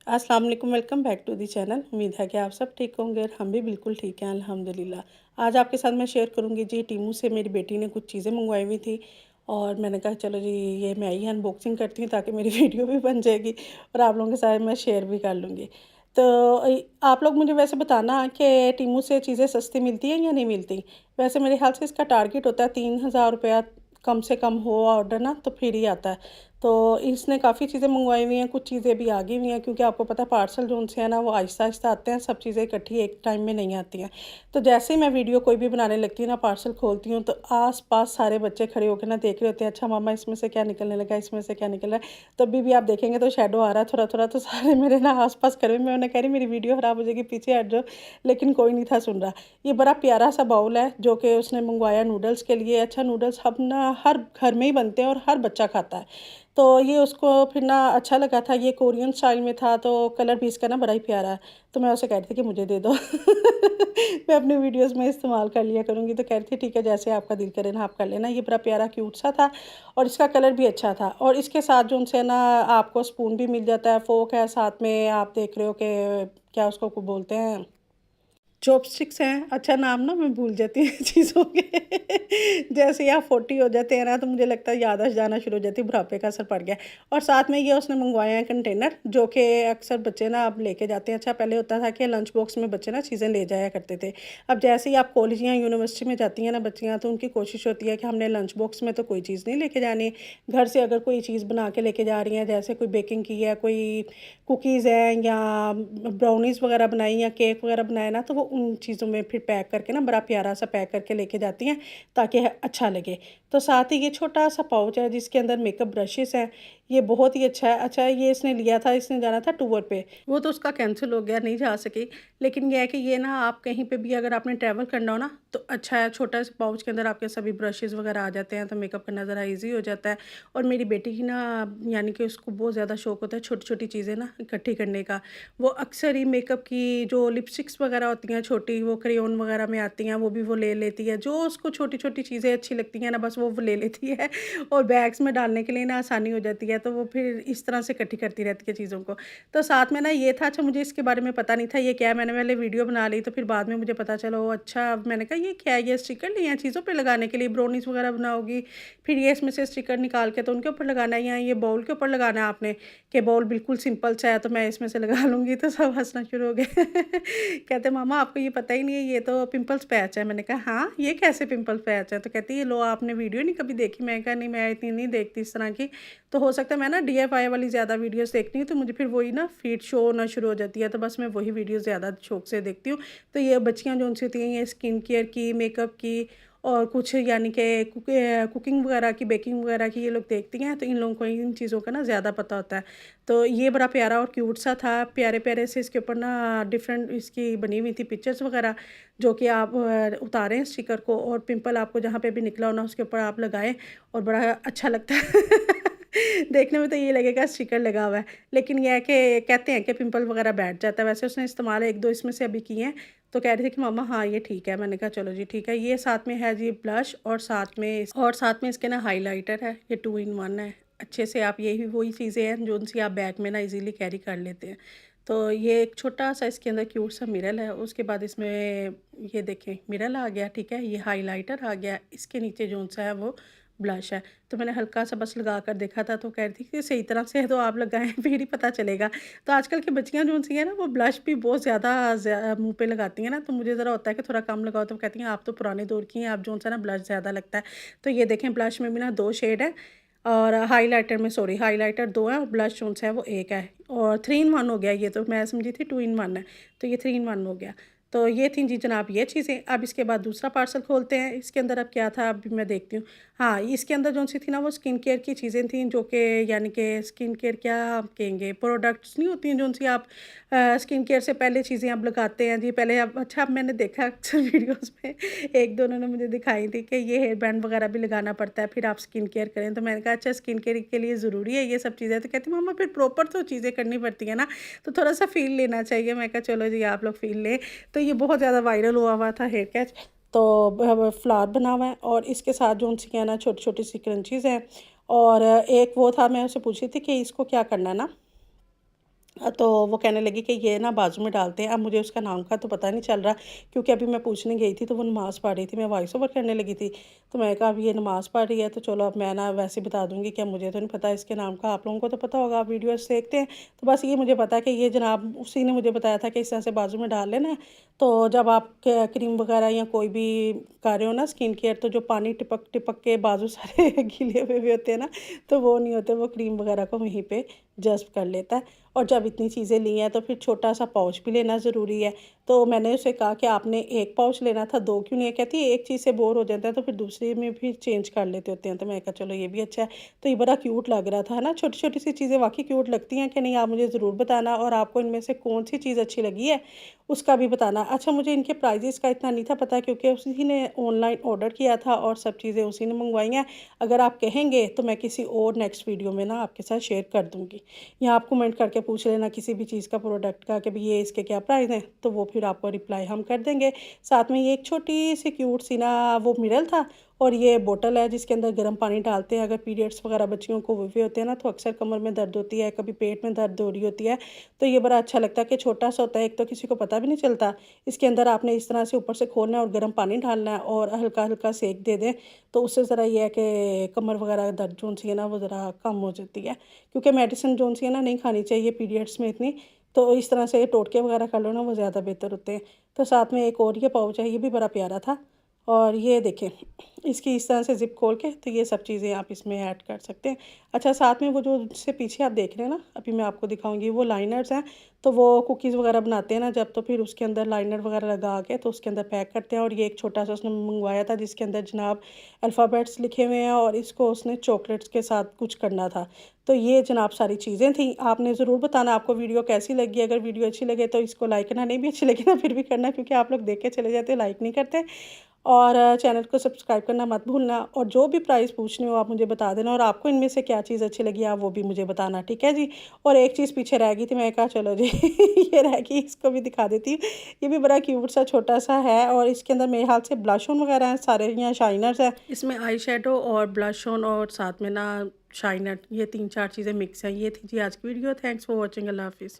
अस्सलाम वालेकुम, welcome back to the channel. उम्मीद है कि आप सब ठीक होंगे और हम भी बिल्कुल ठीक हैं अल्हम्दुलिल्लाह। आज आपके साथ मैं शेयर करूंगी जी, टीमू से मेरी बेटी ने कुछ चीज़ें मंगवाई हुई थी और मैंने कहा चलो जी ये मैं ही अनबॉक्सिंग करती हूँ ताकि मेरी वीडियो भी बन जाएगी और आप लोगों के साथ मैं शेयर भी कर लूँगी। तो आप लोग मुझे वैसे बताना कि टीमू से चीज़ें सस्ती मिलती हैं या नहीं मिलती। वैसे मेरे ख्याल से इसका टारगेट होता है 3000 रुपया कम से कम हो ऑर्डर ना तो फिर ही आता है। तो इसने काफ़ी चीज़ें मंगवाई हुई हैं, कुछ चीज़ें भी आ गई हुई हैं क्योंकि आपको पता है पार्सल जो उनसे है ना वो आहिस्ता-आहिस्ता आते हैं, सब चीज़ें इकट्ठी एक टाइम में नहीं आती हैं। तो जैसे ही मैं वीडियो कोई भी बनाने लगती हूँ ना, पार्सल खोलती हूँ तो आस-पास सारे बच्चे खड़े होकर ना देख रहे होते हैं, अच्छा मम्मा इसमें से क्या निकलने लगा, इसमें से क्या निकल रहा है। तभी भी आप देखेंगे तो शैडो आ रहा है थोड़ा-थोड़ा, तो सारे मेरे ना आस-पास खड़े हुए, मैं उन्हें कह रही मेरी वीडियो ख़राब हो जाएगी, पीछे हट जाओ, लेकिन कोई नहीं था सुन रहा। ये बड़ा प्यारा-सा बाउल है जो कि उसने मंगवाया नूडल्स के लिए। अच्छा नूडल्स हम ना हर घर में ही बनते हैं और हर बच्चा खाता है। तो ये उसको फिर ना अच्छा लगा था, ये कोरियन स्टाइल में था तो कलर भी इसका ना बड़ा ही प्यारा है। तो मैं उसे कह रही थी कि मुझे दे दो। मैं अपनी वीडियोज़ में इस्तेमाल कर लिया करूँगी, तो कह रही थी ठीक है जैसे आपका दिल करे ना आप कर लेना। ये बड़ा प्यारा क्यूट सा था और इसका कलर भी अच्छा था और इसके साथ जो उनसे ना आपको स्पून भी मिल जाता है, फ़ोर्क है साथ में, आप देख रहे हो कि क्या उसको बोलते हैं, चॉपस्टिक्स हैं। अच्छा नाम ना मैं भूल जाती हूँ चीज़ों के। जैसे ही आप 40 हो जाते हैं ना तो मुझे लगता है याददाश्त जाना शुरू हो जाती है, बुढ़ापे का असर पड़ गया है। और साथ में ये उसने मंगवाए हैं कंटेनर जो कि अक्सर बच्चे ना अब लेके जाते हैं। अच्छा पहले होता था कि लंच बॉक्स में बच्चे ना चीज़ें ले जाया करते थे। अब जैसे ही आप कॉलेज या यूनिवर्सिटी में जाती हैं ना बच्चियाँ, तो उनकी कोशिश होती है कि हमने लंच बॉक्स में तो कोई चीज़ नहीं लेके जानी। घर से अगर कोई चीज़ बना के लेके जा रही हैं, जैसे कोई बेकिंग की है, कोई कुकीज़ हैं या ब्राउनीज़ वगैरह बनाई या केक वगैरह बनाया ना, तो वो उन चीज़ों में फिर पैक करके ना बड़ा प्यारा सा पैक करके लेके जाती हैं ताकि अच्छा लगे। तो साथ ही ये छोटा सा पाउच है जिसके अंदर मेकअप ब्रशेस हैं, ये बहुत ही अच्छा है। अच्छा ये इसने लिया था, इसने जाना था टूर पे, वो तो उसका कैंसिल हो गया, नहीं जा सकी। लेकिन ये है कि ये ना आप कहीं पे भी अगर आपने ट्रैवल करना हो ना तो अच्छा है, छोटा सा पाउच के अंदर आपके सभी ब्रशेस वगैरह आ जाते हैं तो मेकअप करना ज़रा ईजी हो जाता है। और मेरी बेटी की ना यानी कि उसको बहुत ज़्यादा शौक होता है छोटी छोटी चीज़ें ना इकट्ठी करने का। वो अक्सर ही मेकअप की जो लिपस्टिक्स वगैरह होती हैं छोटी, वो क्रेयॉन वगैरह में आती हैं, वो भी वो ले लेती है। जो उसको छोटी-छोटी चीज़ें अच्छी लगती हैं ना बस वो ले लेती है और बैग्स में डालने के लिए ना आसानी हो जाती है, तो वो फिर इस तरह से इकट्ठी करती रहती है चीज़ों को। तो साथ में ना ये था, अच्छा मुझे इसके बारे में पता नहीं था ये क्या है, मैंने पहले वीडियो बना ली तो फिर बाद में मुझे पता चला, ओह अच्छा, मैंने कहा ये क्या है, ये स्टिकर लिए हैं चीज़ों पे लगाने के लिए, ब्राउनीज़ वगैरह बनाओगी, फिर ये इसमें से स्टिकर निकाल के तो उनके ऊपर लगाना है या ये बाउल के ऊपर लगाना है आपने। कि बॉल बिल्कुल सिंपल सा है तो मैं इसमें से लगा लूँगी, तो सब हँसना शुरू हो गए। कहते मामा आपको ये पता ही नहीं है, ये तो पिंपल्स पैच है। मैंने कहा हाँ, ये कैसे पिंपल पैच है? तो कहती है लो आपने वीडियो नहीं कभी देखी? मैं कहा नहीं मैं इतनी नहीं देखती इस तरह की। तो हो सकता है मैं ना डीआईवाई वाली ज़्यादा वीडियोज़ देखती हूँ तो मुझे फिर वही ना फीड शो होना शुरू हो जाती है, तो बस मैं वही वीडियो ज़्यादा शौक से देखती हूँ। तो ये बच्चियाँ जो उनसे होती हैं ये स्किन केयर की, मेकअप की और कुछ यानी कि कुकिंग वगैरह की, बेकिंग वगैरह की ये लोग देखती हैं, तो इन लोगों को इन चीज़ों का ना ज़्यादा पता होता है। तो ये बड़ा प्यारा और क्यूट सा था, प्यारे-प्यारे से इसके ऊपर ना डिफरेंट इसकी बनी हुई थी पिक्चर्स वगैरह, जो कि आप उतारें स्टिकर को और पिंपल आपको जहाँ पे भी निकला हो ना उसके ऊपर आप लगाएँ और बड़ा अच्छा लगता है। देखने में तो ये लगेगा स्टिकर लगा हुआ है, लेकिन ये है कि कहते हैं कि पिंपल वगैरह बैठ जाता है। वैसे उसने इस्तेमाल 1-2 इसमें से अभी किए हैं, तो कह रही थी कि मम्मा हाँ, ये ठीक है। मैंने कहा चलो जी ठीक है। ये साथ में है जी ब्लश और साथ में इसके ना हाइलाइटर है, ये 2 इन 1 है। अच्छे से आप यही वही चीज़ें हैं जो-सी आप बैग में ना इज़ीली कैरी कर लेते हैं। तो ये एक छोटा-सा इसके अंदर क्यूट सा मिरर है, उसके बाद इसमें ये देखें मिरर आ गया, ठीक है? ये हाइलाइटर आ गया, इसके नीचे जो-सा है वो ब्लश है। तो मैंने हल्का-सा बस लगा कर देखा था तो कह रही थी कि सही तरह से है तो आप लगाएँ फिर ही पता चलेगा। तो आजकल की बच्चियाँ जो-सी हैं ना वो ब्लश भी बहुत ज़्यादा मुँह पे लगाती हैं ना, तो मुझे ज़रा होता है कि थोड़ा कम लगाओ, तो कहती हैं आप तो पुराने दौर की हैं, आप जो-सा ना ब्लश ज़्यादा लगता है। तो ये देखें ब्लश में भी ना 2 शेड है और हाइलाइटर में सॉरी हाइलाइटर 2 है और ब्लश जो-सा है वो 1 है और 3 इन 1 हो गया ये, तो मैं समझी थी 2 इन 1 है, तो ये 3 इन 1 हो गया। तो ये थी जी जनाब ये चीज़ें। अब इसके बाद दूसरा पार्सल खोलते हैं, इसके अंदर अब क्या था अभी मैं देखती हूँ। हाँ, इसके अंदर जो-सी थी ना वो स्किन केयर की चीज़ें थी, जो कि यानी कि स्किन केयर क्या आप कहेंगे, प्रोडक्ट्स नहीं होती हैं जो-सी आप स्किन केयर से पहले चीज़ें आप लगाते हैं जी, पहले अब अच्छा अब मैंने देखा अक्सर वीडियोज़ में एक-दो उन्होंने मुझे दिखाई थी कि ये हेयर बैंड वगैरह भी लगाना पड़ता है, फिर आप स्किन केयर करें। तो मैंने कहा अच्छा स्किन केयर के लिए ज़रूरी है ये सब चीज़ें? तो कहती मम्मा फिर प्रॉपर तो चीज़ें करनी पड़ती हैं ना, तो थोड़ा-सा फ़ील लेना चाहिए। मैं कहा चलो जी आप लोग फ़ील लें। तो ये बहुत ज़्यादा वायरल हुआ हुआ था हेयर कैच, तो फ्लावर बना हुआ है और इसके साथ जो उनकी है ना छोटी-छोटी सी क्रंचीज़ हैं और एक वो था, मैं उससे पूछ रही थी कि इसको क्या करना है ना, तो वो कहने लगी कि ये ना बाजू में डालते हैं। अब मुझे उसका नाम का तो पता नहीं चल रहा, क्योंकि अभी मैं पूछने गई थी तो वो नमाज़ पढ़ रही थी, मैं वॉइस ओवर करने लगी थी। तो मैं कहा अब ये नमाज़ पढ़ रही है तो चलो अब मैं ना वैसे ही बता दूँगी कि अब मुझे तो नहीं पता इसके नाम का, आप लोगों को तो पता होगा, आप वीडियोज़ देखते हैं। तो बस ये मुझे पता है कि ये जनाब उसी ने मुझे बताया था कि इस तरह से बाजू में डाल लेना है। तो जब आप क क्रीम वगैरह या कोई भी कर रहे हो ना स्किन केयर, तो जो पानी टिपक-टिपक के बाजू सारे गीले हुए हुए होते हैं ना, तो वो नहीं होते, वो क्रीम वगैरह को वहीं पे जज़्ब कर लेता है। और जब इतनी चीज़ें ली हैं तो फिर छोटा-सा पाउच भी लेना ज़रूरी है। तो मैंने उसे कहा कि आपने 1 पाउच लेना था, 2 क्यों नहीं है? कहती है एक चीज़ से बोर हो जाते हैं तो फिर दूसरे में भी चेंज कर लेते होते हैं। तो मैंने कहा चलो ये भी अच्छा है। तो ये बड़ा क्यूट लग रहा था, है ना? छोटी-छोटी सी चीज़ें वाक़ई क्यूट लगती हैं कि नहीं? आप मुझे ज़रूर बताना, और आपको इनमें से कौन-सी चीज़ अच्छी लगी है, उसका भी बताना। अच्छा, मुझे इनके प्राइसेज़ का इतना नहीं था पता, क्योंकि उसी ने ऑनलाइन ऑर्डर किया था और सब चीज़ें उसी ने मँगवाई हैं। अगर आप कहेंगे तो मैं किसी और नेक्स्ट वीडियो में ना आपके साथ शेयर कर दूँगी। या आप कमेंट करके पूछ लेना किसी भी चीज़ का, प्रोडक्ट का, कि भई ये इसके क्या प्राइस हैं, तो वो फिर आपको रिप्लाई हम कर देंगे। साथ में ये एक छोटी-सी क्यूट सी ना वो मिरर था, और ये बोतल है जिसके अंदर गर्म पानी डालते हैं। अगर पीरियड्स वगैरह बच्चियों को हुए होते हैं ना, तो अक्सर कमर में दर्द होती है, कभी पेट में दर्द हो रही होती है, तो ये बड़ा अच्छा लगता है कि छोटा-सा होता है, एक तो किसी को पता भी नहीं चलता। इसके अंदर आपने इस तरह से ऊपर से खोलना है और गर्म पानी डालना है और हल्का-हल्का सेक दे दें, तो उससे ज़रा ये है कि कमर वगैरह दर्द जोन-सी है ना, वो ज़रा कम हो जाती है। क्योंकि मेडिसिन जोन-सी है ना, नहीं खानी चाहिए पीरियड्स में इतनी, तो इस तरह से टोटके वगैरह कर लो ना, वो ज़्यादा बेहतर होते हैं। तो साथ में एक और ये पाउच है, ये भी बड़ा प्यारा था। और ये देखें, इसकी इस तरह से ज़िप खोल के, तो ये सब चीज़ें आप इसमें ऐड कर सकते हैं। अच्छा, साथ में वो जो इससे पीछे आप देख रहे हैं ना, अभी मैं आपको दिखाऊँगी, वो लाइनर्स हैं। तो वो कुकीज़ वगैरह बनाते हैं ना जब, तो फिर उसके अंदर लाइनर वगैरह लगा के तो उसके अंदर पैक करते हैं। और ये एक छोटा-सा उसने मँगवाया था जिसके अंदर जनाब अल्फ़ाबेट्स लिखे हुए हैं, और इसको उसने चॉकलेट्स के साथ कुछ करना था। तो ये जनाब सारी चीज़ें थी। आपने ज़रूर बताना आपको वीडियो कैसी लगी। अगर वीडियो अच्छी लगे तो इसको लाइक करना, नहीं भी अच्छी लगी ना फिर भी करना, क्योंकि आप लोग देख के चले जाते हो, लाइक नहीं करते। और चैनल को सब्सक्राइब करना मत भूलना, और जो भी प्राइस पूछने हो आप मुझे बता देना, और आपको इनमें से क्या चीज़ अच्छी लगी आप वो भी मुझे बताना, ठीक है जी। और एक चीज़ पीछे रह गई थी, मैं कहा चलो जी ये रह गई, इसको भी दिखा देती हूँ। ये भी बड़ा क्यूट सा छोटा-सा है, और इसके अंदर मेरे ख़्याल से ब्लश ऑन वगैरह हैं सारे, या शाइनर्स हैं। इसमें आई शेडो और ब्लश ऑन और साथ में ना शाइनर, ये 3-4 चीज़ें मिक्स हैं। ये थी जी आज की वीडियो। Thanks for watching. अल्लाह हाफ़िज़।